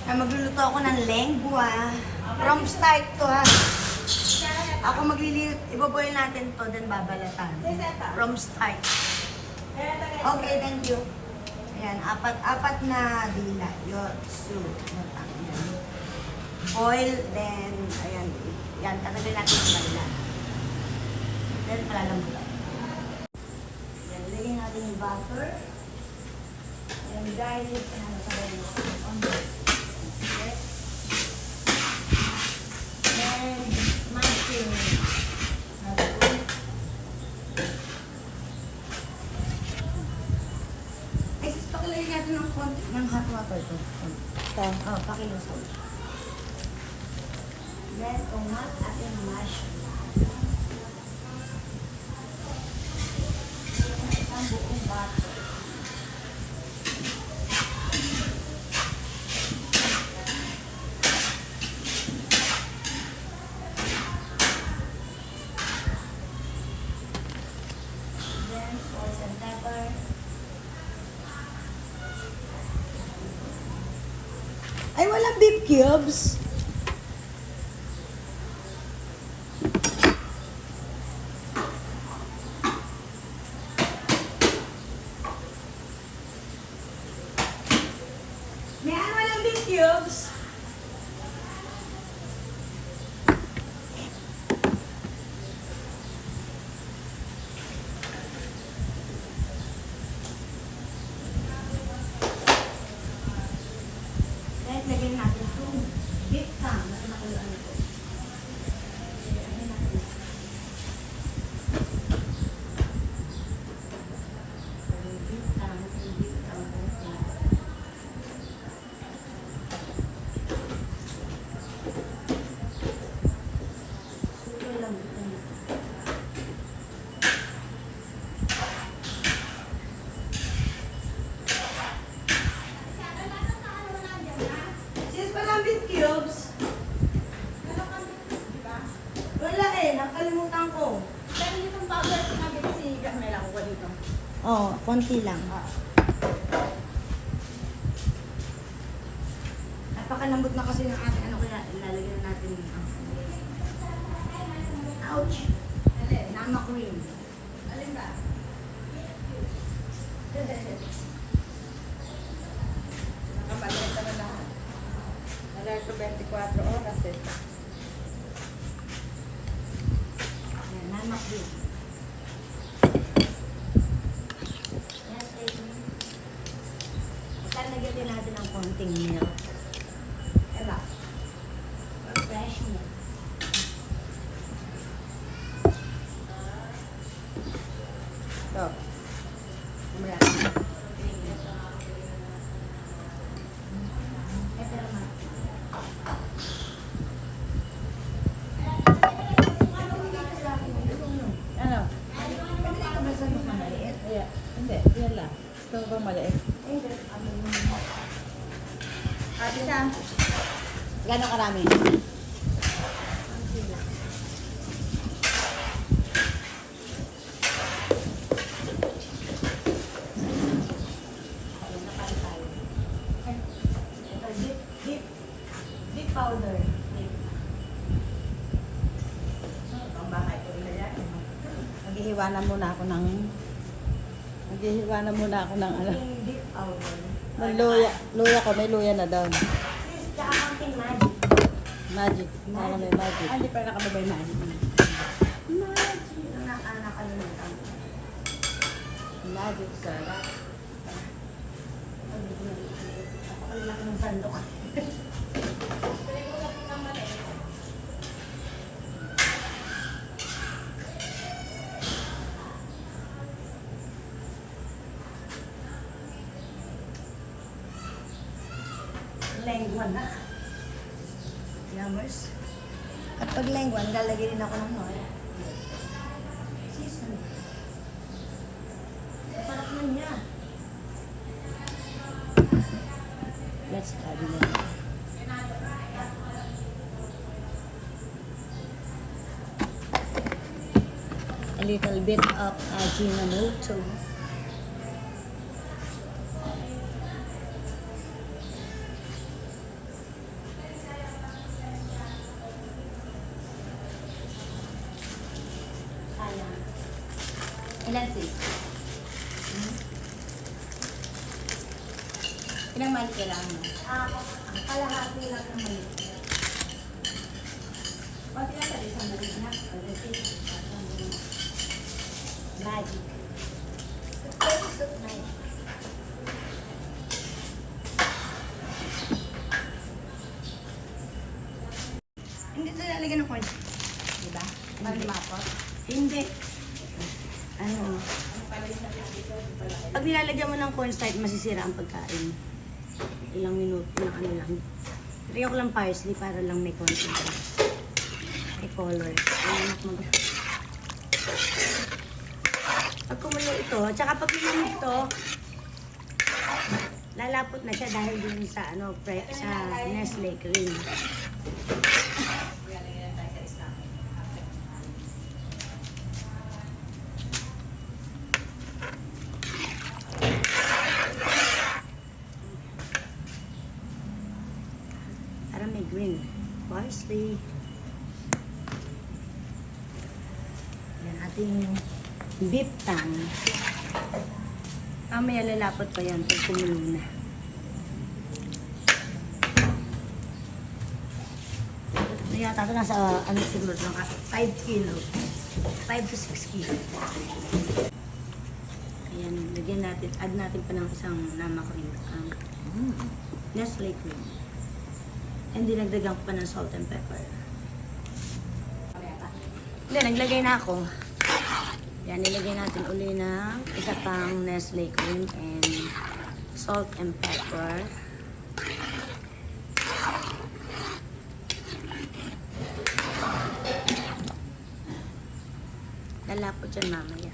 Magluluto ako ng lengua. From start to ha. Ako maglililit, iboboil natin to, then babalatan. From start. Okay, thank you. Ayan, apat na dila. Yotsu. Oil, then, ayan, yan, tatagay natin yung baila. Then, palalambutan. Ayan, lagyan natin yung butter. And garlic, ano sa baila. Okay. And, masking. Ay, sis, pakilagay natin ng konti ng hot water to. Oh, pakilusog. Then, umat at yung mash. Isang buong bato. Then, salt and pepper. Ay, walang beef cubes. May ano walang beef cubes? Kahit lagyan natin itong beef tongue. Kasi nakuluan ito. Lagyan natin. Beef tongue. Beef tongue. Super lang ito. Sis, walang beef cubes? Wala eh, nakalimutan ko. Pero itong powder ko na si Carmela ko dito. Oo, konti lang. Napakalambot na kasi ng ating ano kaya ilalagyan natin dito. Ouch! Nama cream. Alin ba? Nakabalita na lahat. Alerto 24 oras eh. Ayan, nama cream. Yes, baby. At lagyan din natin ng konting milk. Eba. Fresh milk. So, Umula. Ito naman. ano? Pwede ka ba sa mga maliit? Yeah. Hindi, yan lang. Ito bang maliit? Ate Sam. Gano'ng karami? Beef powder. Ang bahay ko nila yan. Maghihiwa na muna ako ng Beef powder. ng luya ko. May luya na daw. Tsaka konting magic. Magic. Para may magic. Hindi pa nakababay na. Magic. Nakalimutan ko. Magic sarap. Napakalaki ng sandok. Lengguan na. Yummers. At pag lengguan, lalagay din ako ng oil. Season. Sarap na niya. Let's add it in. A little bit of Ajinomoto. Ilan sis? Ilang mali kailangan mo? Kalahati lang ng mali. Pati lang sa isang mali na. Magic. Hindi ito lalagyan ng corn. Diba? Para lumapot. Hindi. Ano? Pag nilalagyan mo ng cornstarch, masisira ang pagkain. Ilang minuto, ilang ano lang. Lagyan ko lang parsley para lang may konti. May color. Anak mag... Pag kumulo ito, tsaka pag kumulo ito, lalapot na siya dahil dun sa ano, sa Nestle cream. Para may green. Parsley. Yan ating beef tang. Mamaya lalapot pa yan pag kumulo na. Ito yata ito nasa ano siguro ng 5 kilo. 5 to 6 kilo. Ayan, lagyan natin, add natin pa ng isang nama cream. Nestle cream. And dinagdagan ko pa ng salt and pepper. Hindi, naglagay na ako. Yan, nilagay natin uli ng isa pang Nestle cream and salt and pepper. Lalapot yan mamaya.